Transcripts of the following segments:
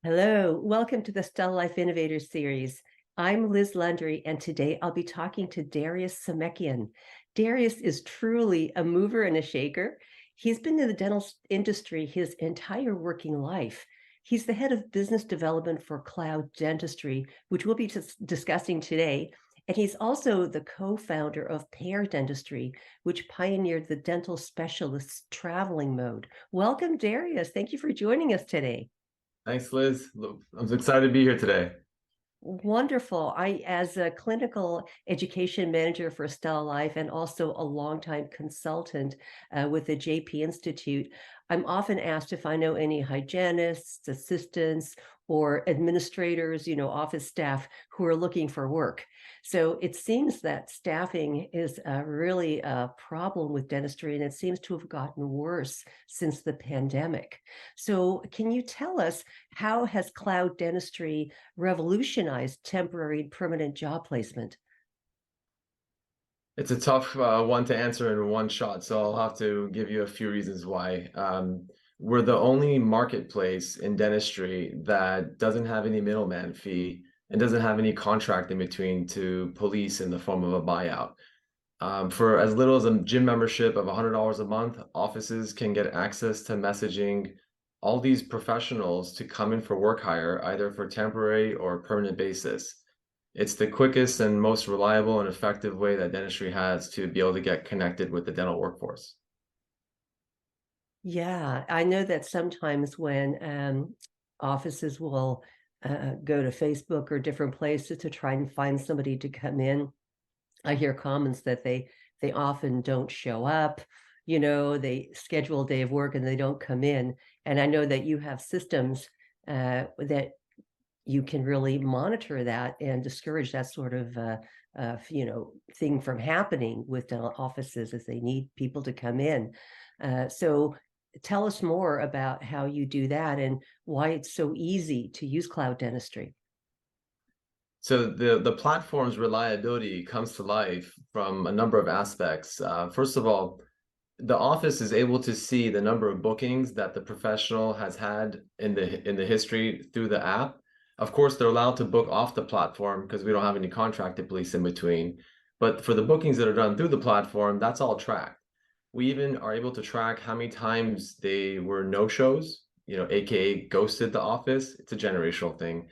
Hello, welcome to the StellaLife Innovator series. I'm Liz Lundry, and today I'll be talking to Darius Somekhian. Darius is truly a mover and a shaker. He's been in the dental industry his entire working life. He's the head of business development for Cloud Dentistry, which we'll be discussing today. And he's also the co-founder of Pair Dentistry, which pioneered the dental specialist's traveling mode. Welcome, Darius. Thank you for joining us today. Thanks, Liz. I'm excited to be here today. Wonderful. As a clinical education manager for StellaLife and also a longtime consultant with the JP Institute, I'm often asked if I know any hygienists, assistants, or administrators, office staff who are looking for work. So it seems that staffing is really a problem with dentistry, and it seems to have gotten worse since the pandemic. So can you tell us, how has Cloud Dentistry revolutionized temporary and permanent job placement? It's a tough one to answer in one shot, so I'll have to give you a few reasons why. We're the only marketplace in dentistry that doesn't have any middleman fee and doesn't have any contract in between to police in the form of a buyout. For as little as a gym membership of $100 a month, offices can get access to messaging all these professionals to come in for work hire, either for temporary or permanent basis. It's the quickest and most reliable and effective way that dentistry has to be able to get connected with the dental workforce. Yeah, I know that sometimes when offices will go to Facebook or different places to try and find somebody to come in, I hear comments that they often don't show up. They schedule a day of work and they don't come in. And I know that you have systems that you can really monitor that and discourage that sort of thing from happening with dental offices as they need people to come in. So tell us more about how you do that and why it's so easy to use cloud dentistry. So the platform's reliability comes to life from a number of aspects. First of all, the office is able to see the number of bookings that the professional has had in the history through the app. Of course, they're allowed to book off the platform because we don't have any contracted police in between. But for the bookings that are done through the platform, that's all tracked. We even are able to track how many times they were no-shows, AKA ghosted the office. It's a generational thing,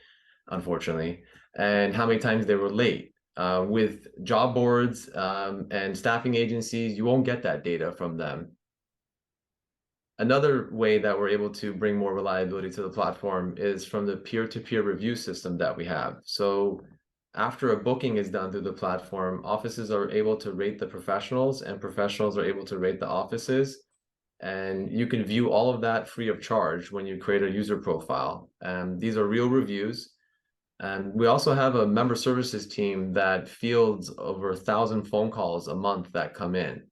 unfortunately, and how many times they were late. With job boards and staffing agencies, you won't get that data from them. Another way that we're able to bring more reliability to the platform is from the peer-to-peer review system that we have. So after a booking is done through the platform, offices are able to rate the professionals and professionals are able to rate the offices. And you can view all of that free of charge when you create a user profile. And these are real reviews. And we also have a member services team that fields over 1,000 phone calls a month that come in.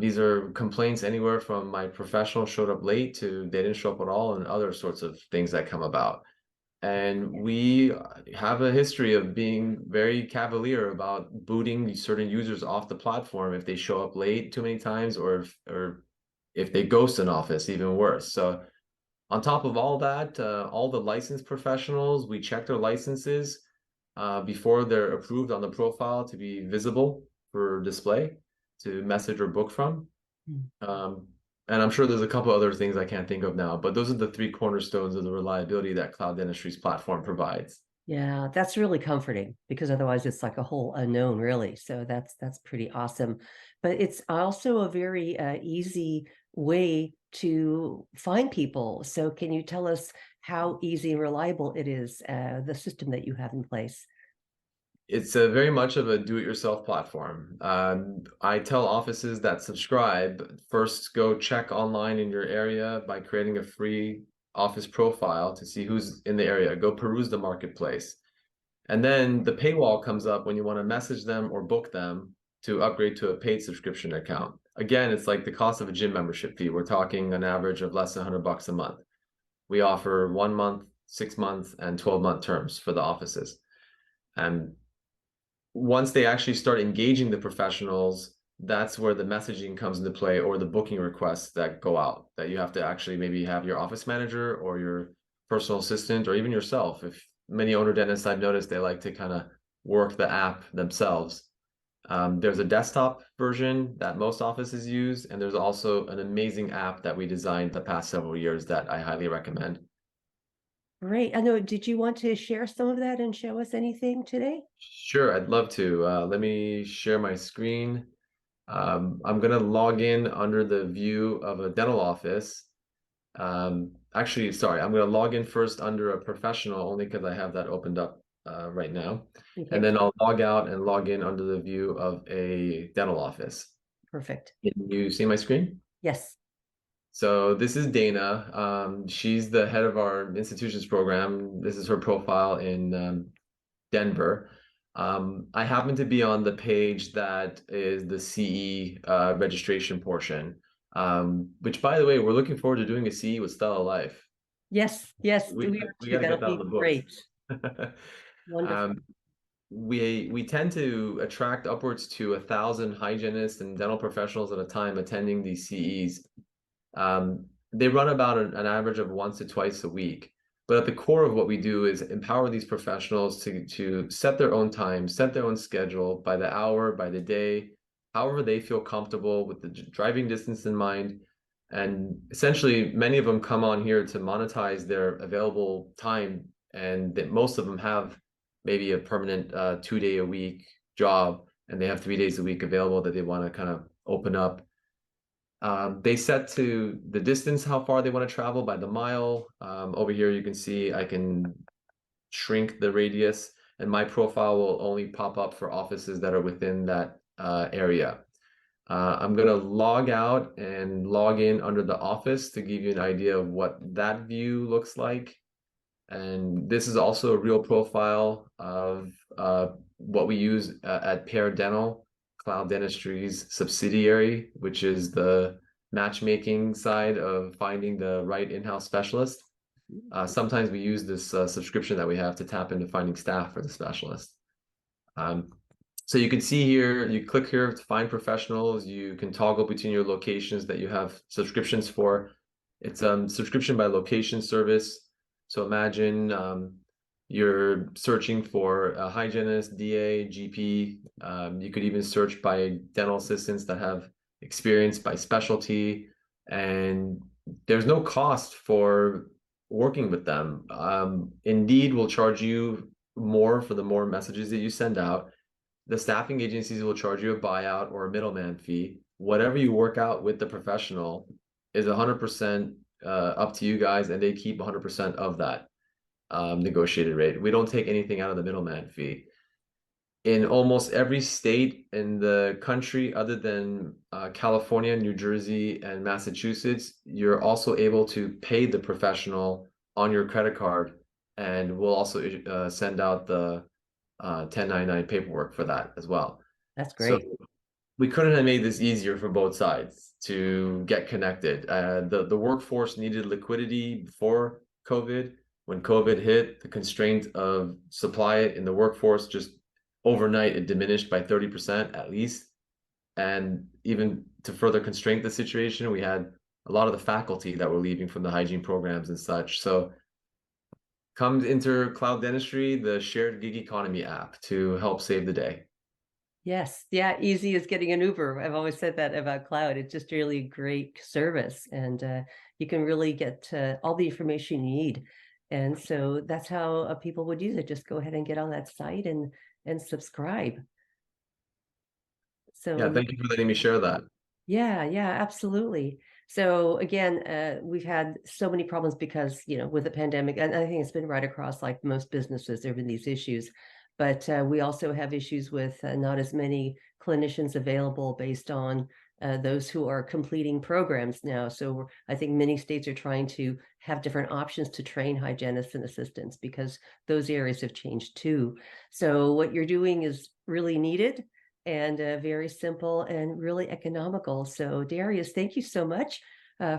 These are complaints anywhere from my professional showed up late to they didn't show up at all and other sorts of things that come about. And we have a history of being very cavalier about booting certain users off the platform if they show up late too many times or if they ghost an office, even worse. So on top of all that, all the licensed professionals, we check their licenses before they're approved on the profile to be visible for display, to message or book from. And I'm sure there's a couple other things I can't think of now, but those are the three cornerstones of the reliability that Cloud Dentistry's platform provides. Yeah, that's really comforting because otherwise it's like a whole unknown, really. So that's pretty awesome. But it's also a very easy way to find people. So can you tell us how easy and reliable it is, the system that you have in place? It's a very much of a do-it-yourself platform. I tell offices that subscribe, first go check online in your area by creating a free office profile to see who's in the area. Go peruse the marketplace. And then the paywall comes up when you want to message them or book them to upgrade to a paid subscription account. Again, it's like the cost of a gym membership fee. We're talking an average of less than $100 a month. We offer 1 month, 6 months, and 12-month terms for the offices. And once they actually start engaging the professionals, that's where the messaging comes into play, or the booking requests that go out that you have to actually maybe have your office manager or your personal assistant or even yourself. If many owner dentists I've noticed, they like to kind of work the app themselves. There's a desktop version that most offices use, and there's also an amazing app that we designed the past several years that I highly recommend. Great. I know, did you want to share some of that and show us anything today? Sure, I'd love to. Let me share my screen. I'm going to log in under the view of a dental office. Actually, sorry, I'm going to log in first under a professional only because I have that opened up right now. And Okay, then I'll log out and log in under the view of a dental office. perfect. Can you see my screen? Yes. So this is Dana. She's the head of our institutions program. This is her profile in Denver. I happen to be on the page that is the CE registration portion, which, by the way, we're looking forward to doing a CE with StellaLife. Yes, yes, We we are we too. got to get That'll that on be the books. great. Wonderful. Um, we tend to attract upwards to 1,000 hygienists and dental professionals at a time attending these CEs. They run about an average of once to twice a week. But at the core of what we do is empower these professionals to set their own time, set their own schedule by the hour, by the day, however they feel comfortable with the driving distance in mind. And essentially, many of them come on here to monetize their available time, and that most of them have maybe a permanent 2 day a week job, and they have 3 days a week available that they want to kind of open up. They set to the distance, how far they want to travel by the mile. Over here, you can see I can shrink the radius, and my profile will only pop up for offices that are within that area. I'm going to log out and log in under the office to give you an idea of what that view looks like. And this is also a real profile of what we use at Pear Dental, Cloud Dentistry's subsidiary, which is the matchmaking side of finding the right in-house specialist. Sometimes we use this subscription that we have to tap into finding staff for the specialist. So you can see here, you click here to find professionals. You can toggle between your locations that you have subscriptions for. It's subscription by location service. So imagine you're searching for a hygienist, DA, GP. You could even search by dental assistants that have experience by specialty. And there's no cost for working with them. Indeed will charge you more for the more messages that you send out. The staffing agencies will charge you a buyout or a middleman fee. Whatever you work out with the professional is 100% up to you guys, and they keep 100% of that negotiated rate. We don't take anything out of the middleman fee. In almost every state in the country, other than California, New Jersey, and Massachusetts, you're also able to pay the professional on your credit card, and we'll also send out the 1099 paperwork for that as well. That's So great. we couldn't have made this easier for both sides to get connected. The workforce needed liquidity before COVID. When COVID hit, the constraint of supply in the workforce just overnight it diminished by 30% at least. And even to further constrain the situation, we had a lot of the faculty that were leaving from the hygiene programs and such. So comes into Cloud Dentistry, the shared gig economy app to help save the day. Yes. Yeah. Easy as getting an Uber. I've always said that about Cloud. It's just really great service, and you can really get all the information you need. And so that's how people would use it. Just go ahead and get on that site and subscribe. Yeah, So thank you for letting me share that. yeah, yeah, absolutely. So again, we've had so many problems because, with the pandemic, and I think it's been right across like most businesses, there have been these issues. But we also have issues with not as many clinicians available based on those who are completing programs now. So I think many states are trying to have different options to train hygienists and assistants because those areas have changed too. So what you're doing is really needed and very simple and really economical. So Darius, thank you so much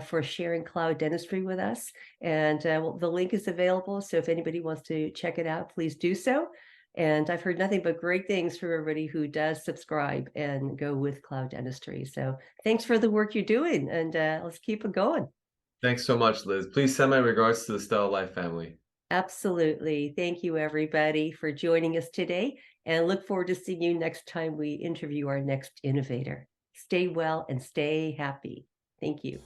for sharing Cloud Dentistry with us. And well, the link is available. So if anybody wants to check it out, please do so. And I've heard nothing but great things from everybody who does subscribe and go with Cloud Dentistry. So thanks for the work you're doing, and let's keep it going. Thanks so much, Liz. Please send my regards to the StellaLife family. Absolutely. Thank you, everybody, for joining us today, and look forward to seeing you next time we interview our next innovator. Stay well and stay happy. Thank you.